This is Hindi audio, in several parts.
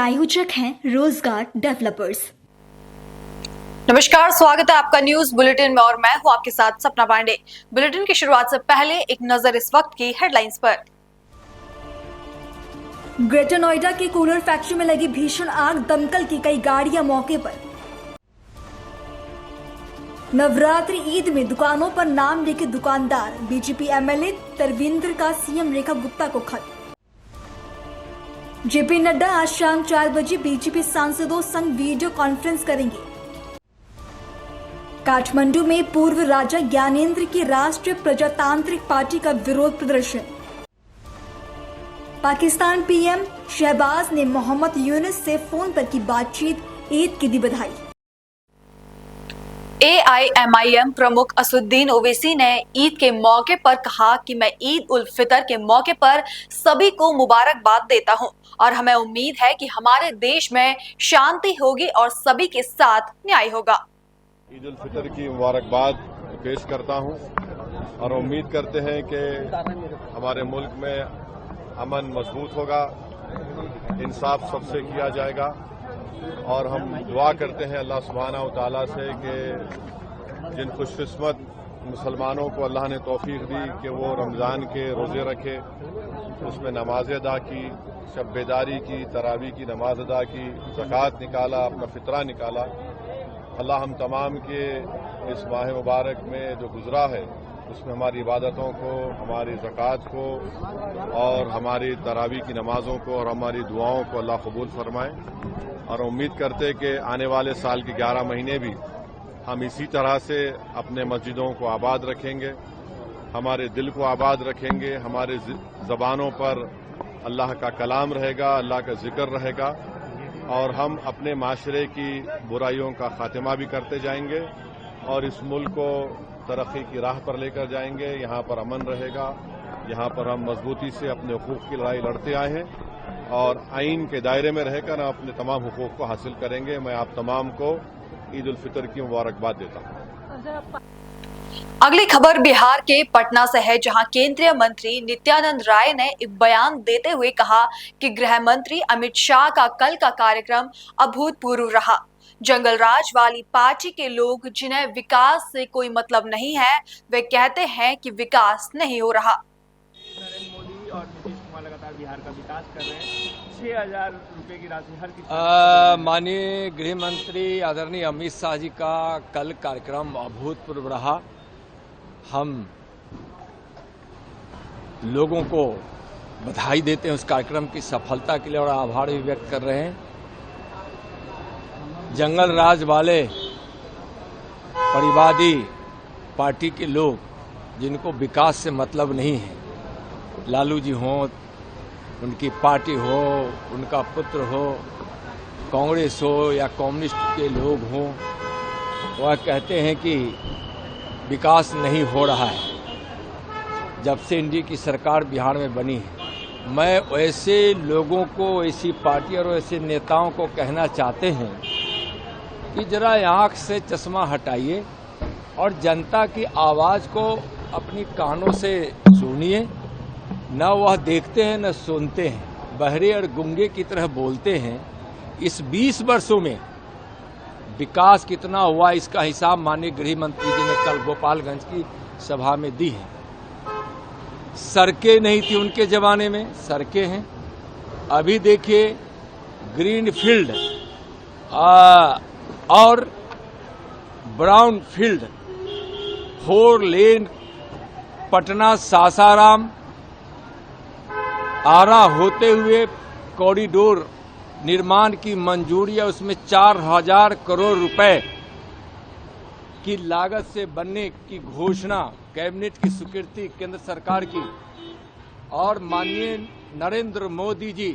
प्रायोजक हैं रोजगार डेवलपर्स। नमस्कार, स्वागत है आपका न्यूज बुलेटिन में और मैं हूं आपके साथ सपना पांडे। बुलेटिन की शुरुआत से पहले एक नजर इस वक्त की हेडलाइंस पर। ग्रेटर नोएडा की कूलर फैक्ट्री में लगी भीषण आग, दमकल की कई गाड़ियां मौके पर। नवरात्रि ईद में दुकानों पर नाम लिखे दुकानदार, बीजेपी एमएलए तरविंदर का सीएम रेखा गुप्ता को खत। जेपी नड्डा आज शाम 4 बजे बीजेपी सांसदों संग वीडियो कॉन्फ्रेंस करेंगे। काठमांडू में पूर्व राजा ज्ञानेंद्र की राष्ट्रीय प्रजातांत्रिक पार्टी का विरोध प्रदर्शन। पाकिस्तान पीएम शहबाज ने मोहम्मद यूनुस से फोन पर की बातचीत, ईद की दी बधाई। AIMIM प्रमुख असुद्दीन ओवैसी ने ईद के मौके पर कहा कि मैं ईद उल फितर के मौके पर सभी को मुबारकबाद देता हूं और हमें उम्मीद है कि हमारे देश में शांति होगी और सभी के साथ न्याय होगा। ईद उल फितर की मुबारकबाद पेश करता हूं और उम्मीद करते हैं कि हमारे मुल्क में अमन मजबूत होगा, इंसाफ सबसे किया जाएगा और हम दुआ करते हैं अल्लाह सुब्हानहू तआला से कि जिन खुशकिस्मत मुसलमानों को अल्लाह ने तौफीक दी कि वो रमज़ान के रोज़े रखे, उसमें नमाज अदा की, शब बेदारी की, तरावी की नमाज अदा की, ज़कात निकाला, अपना फितरा निकाला। अल्लाह हम तमाम के इस माह मुबारक में जो गुजरा है उसमें हमारी इबादतों को, हमारी ज़कात को और हमारी तरावी की नमाज़ों को और हमारी दुआओं को अल्लाह कबूल फरमाए और उम्मीद करते कि आने वाले साल के 11 महीने भी हम इसी तरह से अपने मस्जिदों को आबाद रखेंगे, हमारे दिल को आबाद रखेंगे, हमारे ज़बानों पर अल्लाह का कलाम रहेगा, अल्लाह का जिक्र रहेगा और हम अपने माशरे की बुराइयों का खात्मा भी करते जाएंगे और इस मुल्क को तरक्की की राह पर लेकर जाएंगे। यहाँ पर अमन रहेगा, यहाँ पर हम मजबूती से अपने हुकूक की लड़ाई लड़ते आए हैं और आइन के दायरे में रहकर हम अपने तमाम हुकूक को हासिल करेंगे। मैं आप तमाम को ईद उल फितर की मुबारकबाद देता हूँ। अगली खबर बिहार के पटना से है, जहां केंद्रीय मंत्री नित्यानंद राय ने एक बयान देते हुए कहा कि गृह मंत्री अमित शाह का कल का कार्यक्रम अभूतपूर्व रहा। जंगल राज वाली पार्टी के लोग जिन्हें विकास से कोई मतलब नहीं है, वे कहते हैं कि विकास नहीं हो रहा। नरेंद्र मोदी और नीतीश कुमार लगातार बिहार का विकास कर रहे हैं। 6,000 रुपए की राशि हर किसी। माननीय गृह मंत्री आदरणीय अमित शाह जी का कल कार्यक्रम अभूतपूर्व रहा। हम लोगों को बधाई देते हैं उस कार्यक्रम की सफलता के लिए और आभार भी व्यक्त कर रहे हैं। जंगल राज वाले परिवादी पार्टी के लोग जिनको विकास से मतलब नहीं है, लालू जी हों, उनकी पार्टी हो, उनका पुत्र हो, कांग्रेस हो या कम्युनिस्ट के लोग हों, वह कहते हैं कि विकास नहीं हो रहा है जब से इंडिया की सरकार बिहार में बनी है। मैं ऐसे लोगों को, ऐसी पार्टी और ऐसे नेताओं को कहना चाहते हैं कि जरा आँख से चश्मा हटाइए और जनता की आवाज़ को अपनी कानों से सुनिए। न वह देखते हैं न सुनते हैं, बहरे और गूंगे की तरह बोलते हैं। इस 20 वर्षों में विकास कितना हुआ इसका हिसाब माननीय गृह मंत्री जी ने कल गोपालगंज की सभा में दी है। सड़कें नहीं थी उनके जमाने में, सड़कें हैं। अभी देखिए ग्रीन फील्ड और ब्राउन फील्ड, 4 लेन पटना सासाराम आरा होते हुए कॉरिडोर निर्माण की मंजूरी है। उसमें 4,000 करोड़ रुपए की लागत से बनने की घोषणा कैबिनेट की स्वीकृति केंद्र सरकार की और माननीय नरेंद्र मोदी जी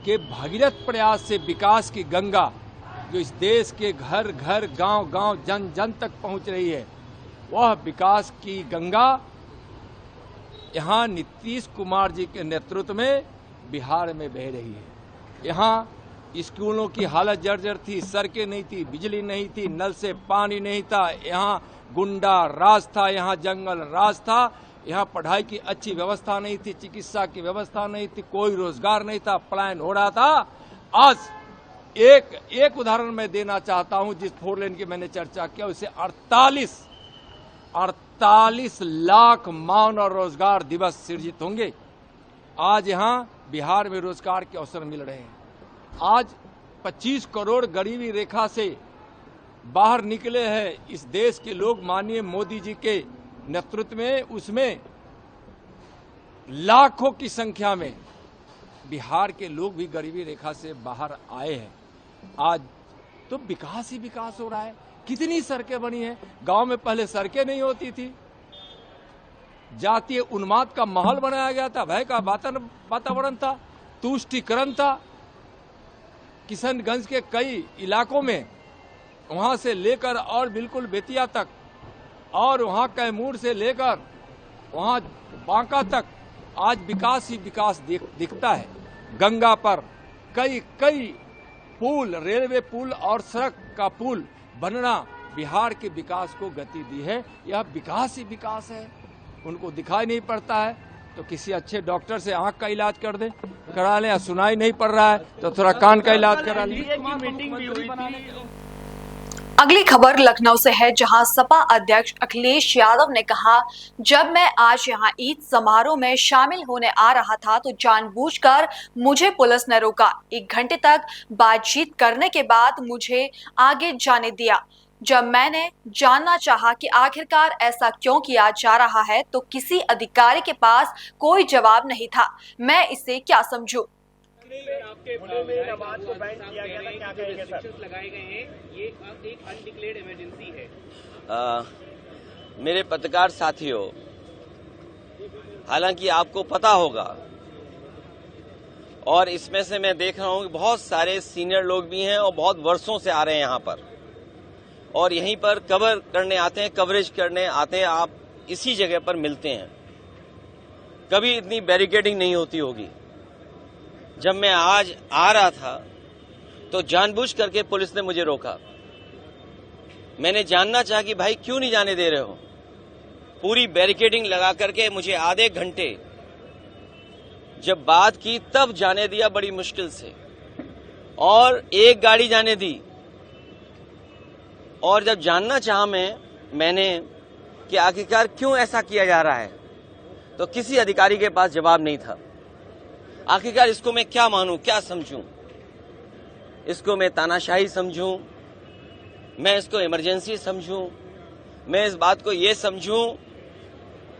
के भगीरथ प्रयास से विकास की गंगा जो इस देश के घर घर, गांव गांव, जन जन तक पहुंच रही है, वह विकास की गंगा यहाँ नीतीश कुमार जी के नेतृत्व में बिहार में बह रही है। यहाँ स्कूलों की हालत जर्जर थी, सड़कें नहीं थी, बिजली नहीं थी, नल से पानी नहीं था, यहाँ गुंडा राज था, यहाँ जंगल राज था, यहाँ पढ़ाई की अच्छी व्यवस्था नहीं थी, चिकित्सा की व्यवस्था नहीं थी, कोई रोजगार नहीं था, पलायन हो रहा था। आज एक उदाहरण मैं देना चाहता हूं। जिस 4 लेन की मैंने चर्चा किया उससे 48 लाख मौन और रोजगार दिवस सृजित होंगे। आज यहां बिहार में रोजगार के अवसर मिल रहे हैं। आज 25 करोड़ गरीबी रेखा से बाहर निकले हैं इस देश के लोग माननीय मोदी जी के नेतृत्व में। उसमें लाखों की संख्या में बिहार के लोग भी गरीबी रेखा से बाहर आए हैं। आज तो विकास ही विकास हो रहा है। कितनी सड़कें बनी हैं। गांव में पहले सड़कें नहीं होती थी, जातीय उन्माद का माहौल बनाया गया था, भय का वातावरण था, तुष्टीकरण था। किशनगंज के कई इलाकों में वहां से लेकर और बिल्कुल बेतिया तक और वहां कैमूर से लेकर वहां बांका तक आज विकास ही विकास दिखता है। गंगा पर कई पुल, रेलवे पुल और सड़क का पुल बनना बिहार के विकास को गति दी है। यह विकास ही विकास है। उनको दिखाई नहीं पड़ता है तो किसी अच्छे डॉक्टर से आंख का इलाज करा लें। सुनाई नहीं पड़ रहा है तो थोड़ा कान का इलाज करा लें। मीटिंग भी हुई थी। अगली खबर लखनऊ से है, जहां सपा अध्यक्ष अखिलेश यादव ने कहा, जब मैं आज यहां ईद समारोह में शामिल होने आ रहा था तो जानबूझकर मुझे पुलिस ने रोका। 1 घंटे तक बातचीत करने के बाद मुझे आगे जाने दिया। जब मैंने जानना चाहा कि आखिरकार ऐसा क्यों किया जा रहा है तो किसी अधिकारी के पास कोई जवाब नहीं था। मैं इसे क्या समझूं? आपके आवाज को बैन किया गया था, क्या कहेंगे सर? लगाए गए हैं, ये एक अनडिक्लेयर्ड इमरजेंसी है। मेरे पत्रकार साथियों, हालांकि आपको पता होगा और इसमें से मैं देख रहा हूं कि बहुत सारे सीनियर लोग भी हैं और बहुत वर्षों से आ रहे हैं यहां पर और यहीं पर कवरेज करने आते हैं। आप इसी जगह पर मिलते हैं। कभी इतनी बैरिकेडिंग नहीं होती होगी। जब मैं आज आ रहा था तो जानबूझ करके पुलिस ने मुझे रोका। मैंने जानना चाहा कि भाई क्यों नहीं जाने दे रहे हो। पूरी बैरिकेडिंग लगा करके मुझे आधे घंटे जब बात की तब जाने दिया, बड़ी मुश्किल से, और एक गाड़ी जाने दी। और जब जानना चाहा मैंने कि आखिरकार क्यों ऐसा किया जा रहा है तो किसी अधिकारी के पास जवाब नहीं था। आखिरकार इसको मैं क्या मानूं, क्या समझूं? इसको मैं तानाशाही समझूं, मैं इसको इमरजेंसी समझूं, मैं इस बात को ये समझूं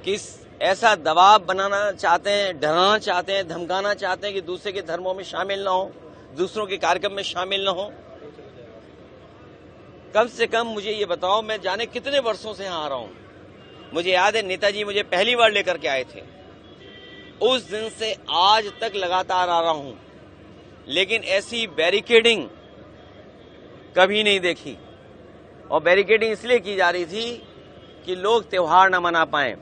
कि ऐसा दबाव बनाना चाहते हैं, डराना चाहते हैं, धमकाना चाहते हैं कि दूसरे के धर्मों में शामिल ना हो, दूसरों के कार्यक्रम में शामिल ना हो। कम से कम मुझे ये बताओ, मैं जाने कितने वर्षों से यहाँ आ रहा हूँ। मुझे याद है नेताजी मुझे पहली बार लेकर के आए थे। उस दिन से आज तक लगातार आ रहा हूं, लेकिन ऐसी बैरिकेडिंग कभी नहीं देखी। और बैरिकेडिंग इसलिए की जा रही थी कि लोग त्योहार न मना पाएं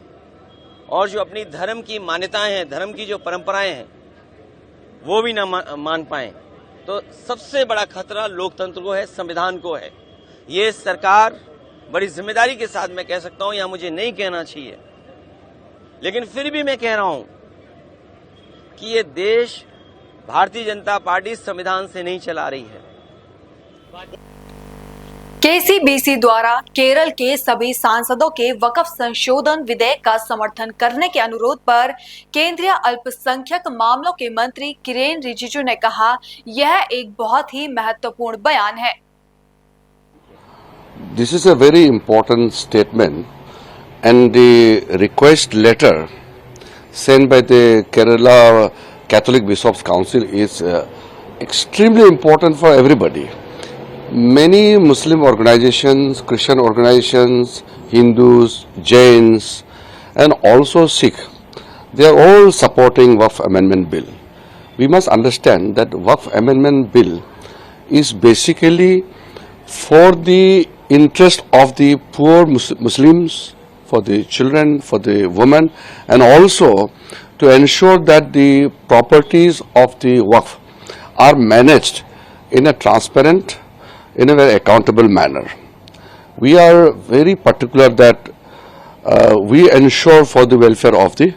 और जो अपनी धर्म की मान्यताएं हैं, धर्म की जो परंपराएं हैं, वो भी न मान पाएं। तो सबसे बड़ा खतरा लोकतंत्र को है, संविधान को है। ये सरकार बड़ी जिम्मेदारी के साथ, मैं कह सकता हूं, यहां मुझे नहीं कहना चाहिए, लेकिन फिर भी मैं कह रहा हूं कि ये देश भारतीय जनता पार्टी संविधान से नहीं चला रही है। केसीबीसी द्वारा केरल के सभी सांसदों के वक्फ संशोधन विधेयक का समर्थन करने के अनुरोध पर केंद्रीय अल्पसंख्यक मामलों के मंत्री किरेन रिजिजू ने कहा, यह एक बहुत ही महत्वपूर्ण बयान है। This is a very important statement, and the request letter sent by the Kerala Catholic Bishops' Council is extremely important for everybody. Many Muslim organizations, Christian organizations, Hindus, Jains, and also Sikh, they are all supporting Waqf Amendment Bill. We must understand that Waqf Amendment Bill is basically for the interest of the poor Muslims, for the children, for the women, and also to ensure that the properties of the Waqf are managed in a transparent, in a very accountable manner. We are very particular that we ensure for the welfare of the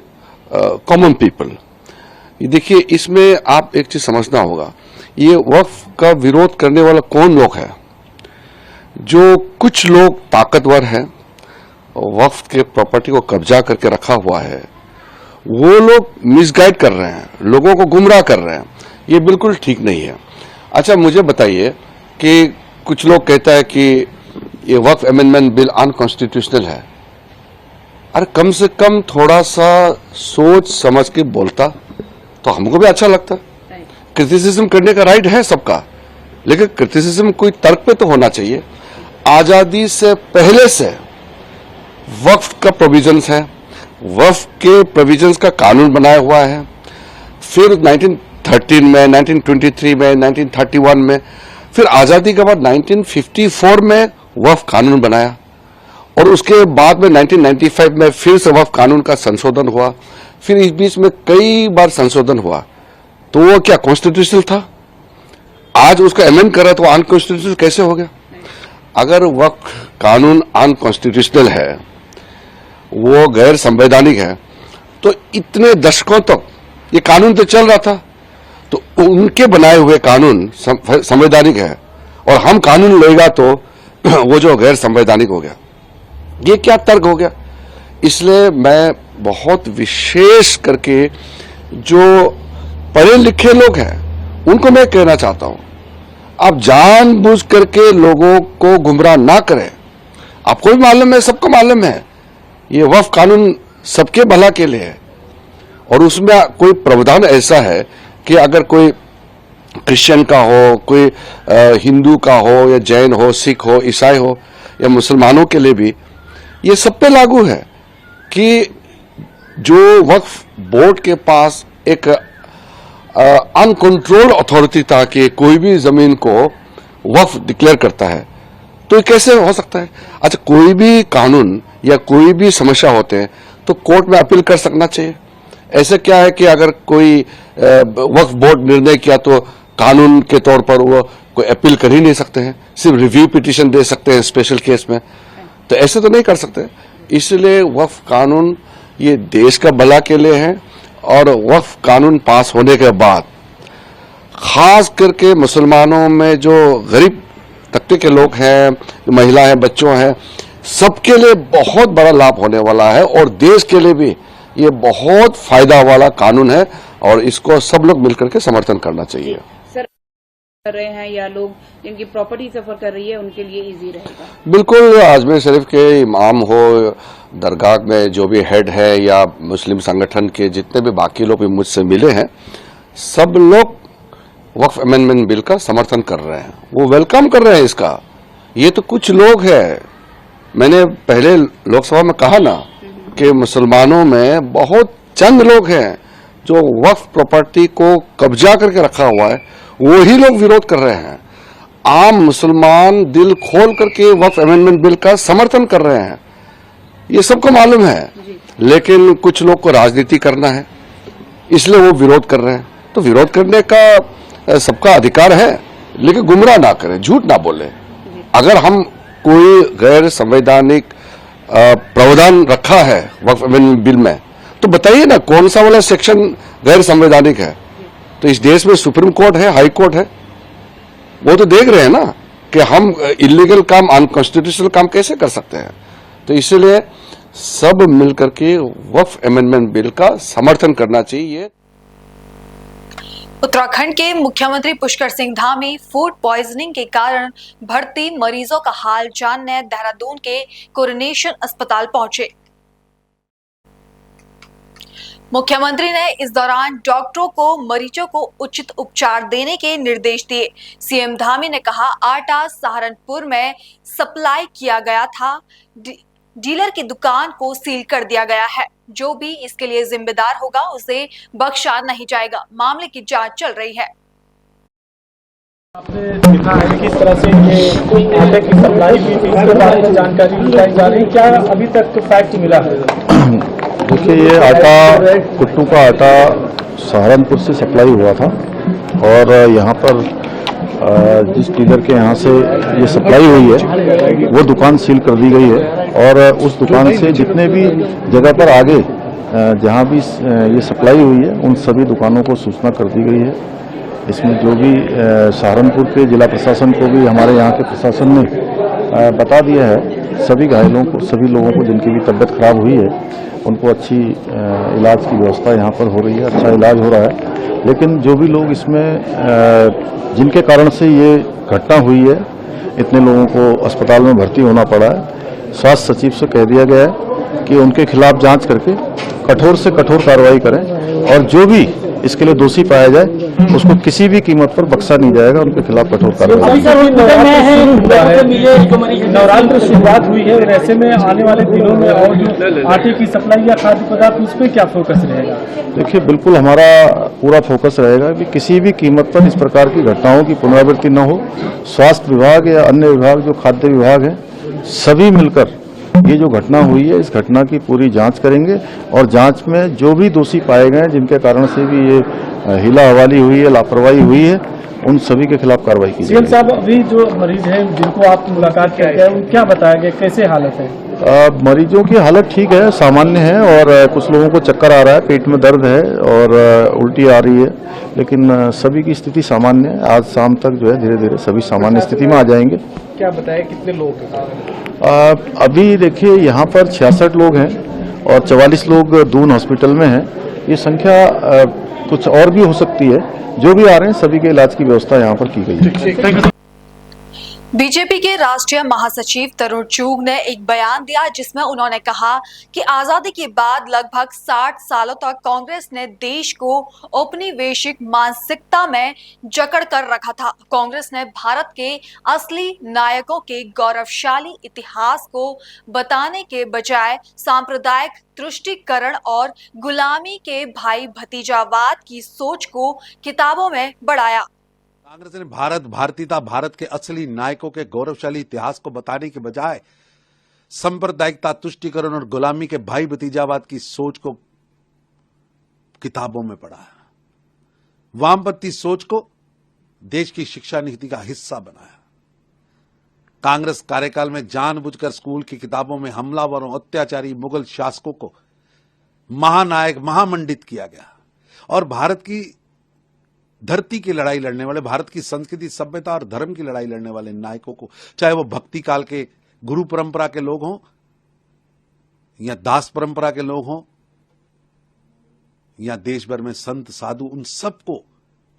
common people. देखिए, इसमें आप एक चीज समझना होगा ये वक्फ का विरोध करने वाला कौन लोग है? जो कुछ लोग ताकतवर हैं, वक्फ के प्रॉपर्टी को कब्जा करके रखा हुआ है, वो लोग मिसगाइड कर रहे हैं, लोगों को गुमराह कर रहे हैं। ये बिल्कुल ठीक नहीं है। अच्छा, मुझे बताइए कि कुछ लोग कहता है कि ये वक्फ अमेंडमेंट बिल अनकॉन्स्टिट्यूशनल है। अरे कम से कम थोड़ा सा सोच समझ के बोलता तो हमको भी अच्छा लगता। क्रिटिसिज्म करने का राइट है सबका, लेकिन क्रिटिसिज्म कोई तर्क पे तो होना चाहिए। आजादी से पहले से वक्फ का प्रोविजंस है, वक्फ के प्रोविजंस का कानून बनाया हुआ है। फिर 1913 में, 1923 में, 1931 में, फिर आजादी के बाद 1954 में वक्फ कानून बनाया और उसके बाद में 1995 में फिर से वक्फ कानून का संशोधन हुआ। फिर इस बीच में कई बार संशोधन हुआ। तो वो क्या कॉन्स्टिट्यूशनल था? आज उसका अमेंड कर रहा तो अनकॉन्स्टिट्यूशनल कैसे हो गया? अगर वक्फ कानून अनकॉन्स्टिट्यूशनल है, वो गैर संवैधानिक है, तो इतने दशकों तक ये कानून तो चल रहा था, तो उनके बनाए हुए कानून संवैधानिक है और हम कानून लेगा तो वो जो गैर संवैधानिक हो गया। ये क्या तर्क हो गया? इसलिए मैं बहुत विशेष करके जो पढ़े लिखे लोग हैं उनको मैं कहना चाहता हूं, आप जानबूझ करके लोगों को गुमराह ना करें। आपको भी मालूम है, सबको मालूम है, ये वक्फ कानून सबके भला के लिए है और उसमें कोई प्रावधान ऐसा है कि अगर कोई क्रिश्चियन का हो, कोई हिंदू का हो या जैन हो, सिख हो, ईसाई हो या मुसलमानों के लिए भी ये सब पे लागू है कि जो वक्फ बोर्ड के पास एक अनकंट्रोल्ड अथॉरिटी था कि कोई भी जमीन को वक्फ डिक्लेयर करता है, तो ये कैसे हो सकता है? अच्छा, कोई भी कानून या कोई भी समस्या होते हैं तो कोर्ट में अपील कर सकना चाहिए। ऐसे क्या है कि अगर कोई वक्फ बोर्ड निर्णय किया तो कानून के तौर पर वो कोई अपील कर ही नहीं सकते हैं, सिर्फ रिव्यू पिटीशन दे सकते हैं स्पेशल केस में, तो ऐसे तो नहीं कर सकते। इसलिए वक्फ कानून ये देश का भला के लिए है और वक्फ कानून पास होने के बाद खास करके मुसलमानों में जो गरीब तबके के लोग हैं, महिला हैं, बच्चों हैं, सबके लिए बहुत बड़ा लाभ होने वाला है और देश के लिए भी ये बहुत फायदा वाला कानून है और इसको सब लोग मिलकर के समर्थन करना चाहिए। सर, कर रहे हैं या लोग जिनकी प्रॉपर्टी सफर कर रही है उनके लिए इजी रहेगा? बिल्कुल, अजमेर शरीफ के इमाम हो, दरगाह में जो भी हेड है या मुस्लिम संगठन के जितने भी बाकी लोग भी मुझसे मिले हैं, सब लोग वक्फ अमेंडमेंट बिल का समर्थन कर रहे हैं, वो वेलकम कर रहे हैं इसका। ये तो कुछ लोग हैं, मैंने पहले लोकसभा में कहा ना कि मुसलमानों में बहुत चंद लोग हैं जो वक्फ प्रॉपर्टी को कब्जा करके रखा हुआ है, वही लोग विरोध कर रहे हैं। आम मुसलमान दिल खोल करके वक्फ अमेंडमेंट बिल का समर्थन कर रहे हैं, ये सबको मालूम है, लेकिन कुछ लोग को राजनीति करना है इसलिए वो विरोध कर रहे हैं। तो विरोध करने का सबका अधिकार है, लेकिन गुमराह ना करें, झूठ ना बोले। अगर हम कोई गैर संवैधानिक प्रावधान रखा है वक्फ अमेंडमेंट बिल में, तो बताइए ना कौन सा वाला सेक्शन गैर संवैधानिक है। तो इस देश में सुप्रीम कोर्ट है, हाई कोर्ट है, वो तो देख रहे हैं ना कि हम इलीगल काम, अनकॉन्स्टिट्यूशनल काम कैसे कर सकते हैं। तो इसलिए सब मिलकर के वक्फ अमेंडमेंट बिल का समर्थन करना चाहिए। उत्तराखंड के मुख्यमंत्री पुष्कर सिंह धामी फूड पॉइजनिंग के कारण भर्ती मरीजों का हाल जानने देहरादून के कोरोनेशन अस्पताल पहुंचे। मुख्यमंत्री ने इस दौरान डॉक्टरों को मरीजों को उचित उपचार देने के निर्देश दिए। सीएम धामी ने कहा, आटा सहारनपुर में सप्लाई किया गया था, डीलर की दुकान को सील कर दिया गया है, जो भी इसके लिए जिम्मेदार होगा उसे बख्शा नहीं जाएगा। मामले की जांच चल रही है। आपने देखा है किस तरह से ये आटे की सप्लाई हुई थी, इसके बारे में जानकारी बताई जा रही है, क्या अभी तक तो फैक्ट मिला है? देखिए, ये आटा, कुट्टू का आटा सहारनपुर से सप्लाई हुआ था और यहाँ पर जिस डीलर के यहाँ से ये सप्लाई हुई है वो दुकान सील कर दी गई है और उस दुकान से जितने भी जगह पर आगे जहाँ भी ये सप्लाई हुई है उन सभी दुकानों को सूचना कर दी गई है। इसमें जो भी सहारनपुर के जिला प्रशासन को भी हमारे यहाँ के प्रशासन ने बता दिया है, सभी घायलों को, सभी लोगों को जिनकी भी तबीयत खराब हुई है उनको अच्छी इलाज की व्यवस्था यहाँ पर हो रही है, अच्छा इलाज हो रहा है। लेकिन जो भी लोग इसमें जिनके कारण से ये घटना हुई है, इतने लोगों को अस्पताल में भर्ती होना पड़ा है, स्वास्थ्य सचिव से कह दिया गया है कि उनके खिलाफ जांच करके कठोर से कठोर कार्रवाई करें और जो भी इसके लिए दोषी पाया जाए उसको किसी भी कीमत पर बख्शा नहीं जाएगा, उनके खिलाफ कठोर कार्रवाई। नवरात्र शुरुआत हुई है और ऐसे में आने वाले दिनों में और जो आटे की सप्लाई या खाद्य पदार्थ, उस पर क्या फोकस रहेगा? देखिए, बिल्कुल हमारा पूरा फोकस रहेगा कि किसी भी कीमत पर इस प्रकार की घटनाओं की पुनरावृत्ति न हो। स्वास्थ्य विभाग या अन्य विभाग जो खाद्य विभाग है, सभी मिलकर ये जो घटना हुई है इस घटना की पूरी जांच करेंगे और जांच में जो भी दोषी पाए गए जिनके कारण से भी ये हिला हवाली हुई है, लापरवाही हुई है, उन सभी के खिलाफ कार्रवाई की जाएगी। साहब, अभी जो मरीज हैं जिनको आप मुलाकात करके आए, क्या बताया गया, कैसे हालत है? मरीजों की हालत ठीक है, सामान्य है और कुछ लोगों को चक्कर आ रहा है, पेट में दर्द है और उल्टी आ रही है, लेकिन सभी की स्थिति सामान्य है। आज शाम तक जो है धीरे धीरे सभी सामान्य स्थिति में आ जाएंगे। क्या बताया, कितने लोग हैं? अभी देखिए यहाँ पर 66 लोग हैं और 44 लोग दून हॉस्पिटल में हैं। ये संख्या कुछ और भी हो सकती है। जो भी आ रहे हैं सभी के इलाज की व्यवस्था यहाँ पर की गई है। बीजेपी के राष्ट्रीय महासचिव तरुण चूग ने एक बयान दिया जिसमें उन्होंने कहा कि आजादी के बाद लगभग 60 सालों तक कांग्रेस ने देश को औपनिवेशिक मानसिकता में जकड़ कर रखा था। कांग्रेस ने भारत के असली नायकों के गौरवशाली इतिहास को बताने के बजाय सांप्रदायिक तुष्टीकरण और गुलामी के भाई भतीजावाद की सोच को किताबों में बढ़ाया। कांग्रेस ने भारत, भारतीयता, भारत के असली नायकों के गौरवशाली इतिहास को बताने के बजाय सांप्रदायिकता, तुष्टीकरण और गुलामी के भाई भतीजावाद की सोच को किताबों में पढ़ा। वामपंथी सोच को देश की शिक्षा नीति का हिस्सा बनाया। कांग्रेस कार्यकाल में जानबूझकर स्कूल की किताबों में हमलावरों, अत्याचारी मुगल शासकों को महानायक, महामंडित किया गया और भारत की धरती की लड़ाई लड़ने वाले, भारत की संस्कृति, सभ्यता और धर्म की लड़ाई लड़ने वाले नायकों को, चाहे वो भक्ति काल के गुरु परंपरा के लोग हों या दास परंपरा के लोग हों या देश भर में संत साधु, उन सबको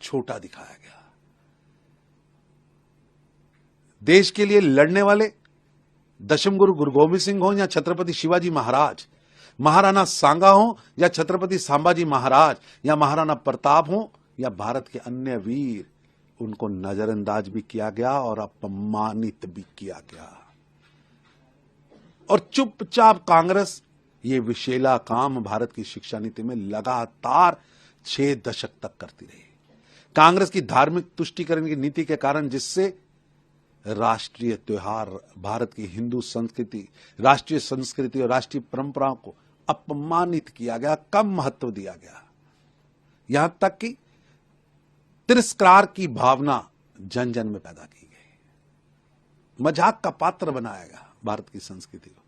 छोटा दिखाया गया। देश के लिए लड़ने वाले दशम गुरु गुरु गोविंद सिंह हो या छत्रपति शिवाजी महाराज, महाराणा सांगा हो या छत्रपति संभाजी महाराज या महाराणा प्रताप हो या भारत के अन्य वीर, उनको नजरअंदाज भी किया गया और अपमानित भी किया गया। और चुपचाप कांग्रेस ये विशेला काम भारत की शिक्षा नीति में लगातार 6 दशक तक करती रही। कांग्रेस की धार्मिक तुष्टीकरण की नीति के कारण जिससे राष्ट्रीय त्योहार, भारत की हिंदू संस्कृति, राष्ट्रीय संस्कृति और राष्ट्रीय परंपराओं को अपमानित किया गया, कम महत्व दिया गया। यहां तक कि तिरस्कार की भावना जन जन में पैदा की गई। मजाक का पात्र बनाया गया भारत की संस्कृति को।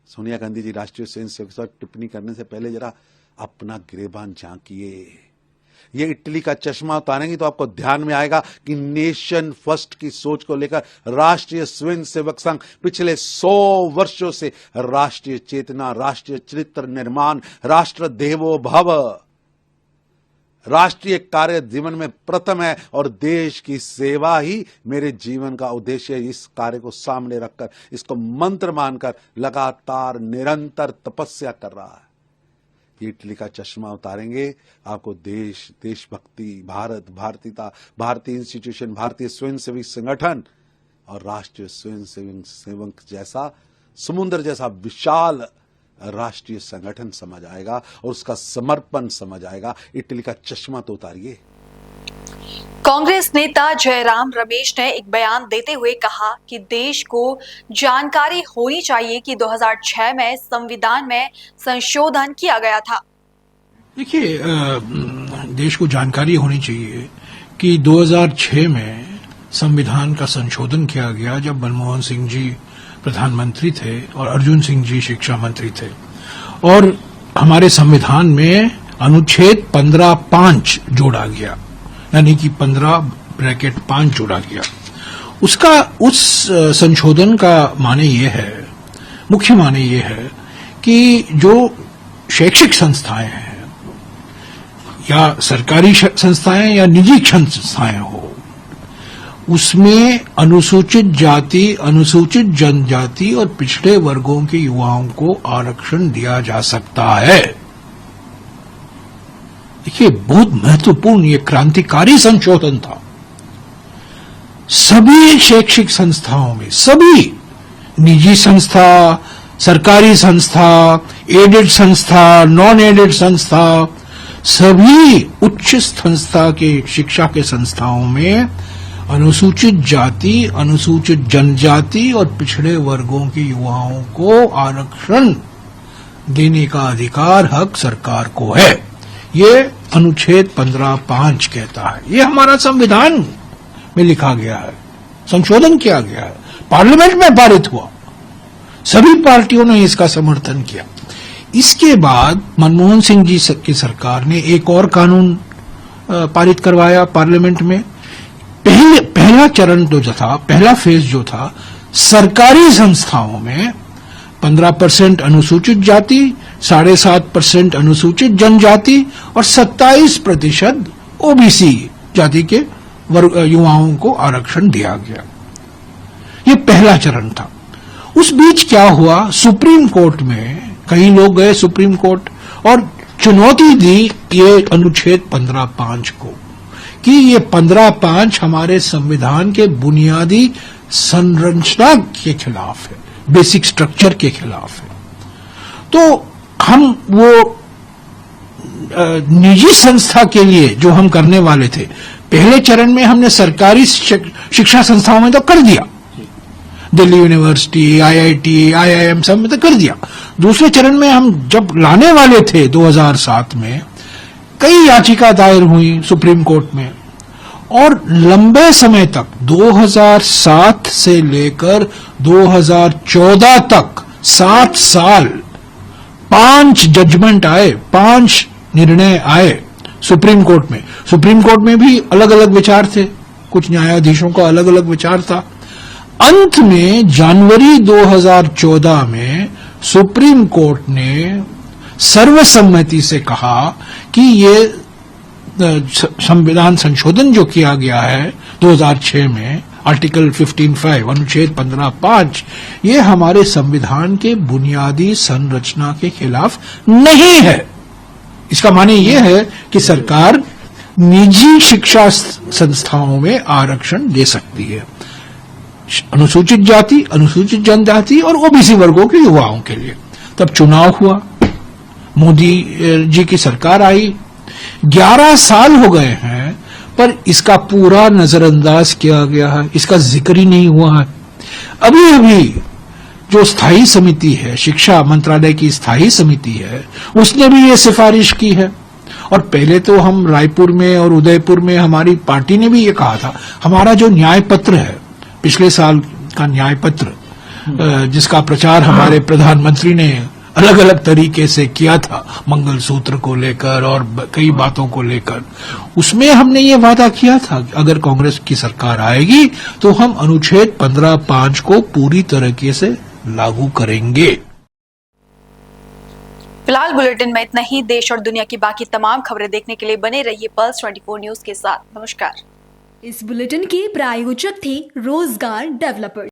सोनिया गांधी जी राष्ट्रीय स्वयंसेवक पर टिप्पणी करने से पहले जरा अपना गिरेबान झांकिए। ये इटली का चश्मा उतारेंगे तो आपको ध्यान में आएगा कि नेशन फर्स्ट की सोच को लेकर राष्ट्रीय स्वयंसेवक संघ पिछले 100 वर्षों से राष्ट्रीय चेतना, राष्ट्रीय चरित्र निर्माण, राष्ट्र देवो भव, राष्ट्रीय कार्य जीवन में प्रथम है और देश की सेवा ही मेरे जीवन का उद्देश्य है। इस कार्य को सामने रखकर, इसको मंत्र मानकर लगातार निरंतर तपस्या कर रहा है। ये इटली का चश्मा उतारेंगे, आपको देश, देशभक्ति, भारत, भारतीयता, भारतीय इंस्टीट्यूशन, भारतीय स्वयंसेवी संगठन और राष्ट्रीय स्वयंसेवक जैसा समुद्र जैसा विशाल राष्ट्रीय संगठन समझ आएगा और उसका समर्पण समझ आएगा। इटली का चश्मा तो उतारिए। कांग्रेस नेता जयराम रमेश ने एक बयान देते हुए कहा कि देश को जानकारी होनी चाहिए कि 2006 में संविधान में संशोधन किया गया था। देखिए, देश को जानकारी होनी चाहिए कि 2006 में संविधान का संशोधन किया गया जब मनमोहन सिंह जी प्रधानमंत्री थे और अर्जुन सिंह जी शिक्षा मंत्री थे। और हमारे संविधान में अनुच्छेद 15(5) जोड़ा गया, यानी कि 15(5) जोड़ा गया। उस संशोधन का माने ये है, मुख्य माने ये है कि जो शैक्षिक संस्थाएं हैं, या सरकारी संस्थाएं या निजी संस्थाएं हो, उसमें अनुसूचित जाति, अनुसूचित जनजाति और पिछड़े वर्गों के युवाओं को आरक्षण दिया जा सकता है। देखिए, बहुत महत्वपूर्ण, ये क्रांतिकारी संशोधन था। सभी शैक्षिक संस्थाओं में, सभी निजी संस्था, सरकारी संस्था, एडेड संस्था, नॉन एडेड संस्था, सभी उच्च संस्था के शिक्षा के संस्थाओं में अनुसूचित जाति, अनुसूचित जनजाति और पिछड़े वर्गों के युवाओं को आरक्षण देने का अधिकार, हक सरकार को है। ये अनुच्छेद 15(5) कहता है। ये हमारा संविधान में लिखा गया है, संशोधन किया गया है, पार्लियामेंट में पारित हुआ, सभी पार्टियों ने इसका समर्थन किया। इसके बाद मनमोहन सिंह जी की सरकार ने एक और कानून पारित करवाया पार्लियामेंट में। पहला चरण जो था, पहला फेज जो था, सरकारी संस्थाओं में 15% अनुसूचित जाति, 7.5% अनुसूचित जनजाति और 27% ओबीसी जाति के युवाओं को आरक्षण दिया गया। ये पहला चरण था। उस बीच क्या हुआ, सुप्रीम कोर्ट में कई लोग गए, सुप्रीम कोर्ट, और चुनौती दी ये अनुच्छेद 15(5) को, कि ये 15(5) हमारे संविधान के बुनियादी संरचना के खिलाफ है, बेसिक स्ट्रक्चर के खिलाफ है। तो हम वो निजी संस्था के लिए जो हम करने वाले थे, पहले चरण में हमने सरकारी शिक्षा संस्थाओं में तो कर दिया, दिल्ली यूनिवर्सिटी, आईआईटी, आईआईएम सब में तो कर दिया। दूसरे चरण में हम जब लाने वाले थे 2007 में, कई याचिका दायर हुई सुप्रीम कोर्ट में, और लंबे समय तक 2007 से लेकर 2014 तक 7 साल 5 जजमेंट आए, 5 निर्णय आए सुप्रीम कोर्ट में। सुप्रीम कोर्ट में भी अलग अलग विचार थे, कुछ न्यायाधीशों का अलग अलग विचार था। अंत में जनवरी 2014 में सुप्रीम कोर्ट ने सर्वसम्मति से कहा कि ये संविधान संशोधन जो किया गया है 2006 में, आर्टिकल 15(5), अनुच्छेद 15(5), ये हमारे संविधान के बुनियादी संरचना के खिलाफ नहीं है। इसका माने ये है कि सरकार निजी शिक्षा संस्थाओं में आरक्षण दे सकती है, अनुसूचित जाति, अनुसूचित जनजाति और ओबीसी वर्गों के युवाओं के लिए। तब चुनाव हुआ, मोदी जी की सरकार आई, 11 साल हो गए हैं, पर इसका पूरा नजरअंदाज किया गया है, इसका जिक्र ही नहीं हुआ है। अभी अभी जो स्थायी समिति है, शिक्षा मंत्रालय की स्थायी समिति है, उसने भी ये सिफारिश की है। और पहले तो हम रायपुर में और उदयपुर में हमारी पार्टी ने भी ये कहा था, हमारा जो न्याय पत्र है, पिछले साल का न्याय पत्र, जिसका प्रचार हमारे प्रधानमंत्री ने अलग अलग तरीके से किया था, मंगलसूत्र को लेकर और कई बातों को लेकर, उसमें हमने ये वादा किया था कि अगर कांग्रेस की सरकार आएगी तो हम अनुच्छेद 15(5) को पूरी तरीके से लागू करेंगे। फिलहाल बुलेटिन में इतना ही। देश और दुनिया की बाकी तमाम खबरें देखने के लिए बने रहिए पल्स 24 न्यूज के साथ। नमस्कार। इस बुलेटिन के प्रायोजक थे रोजगार डेवलपर्स।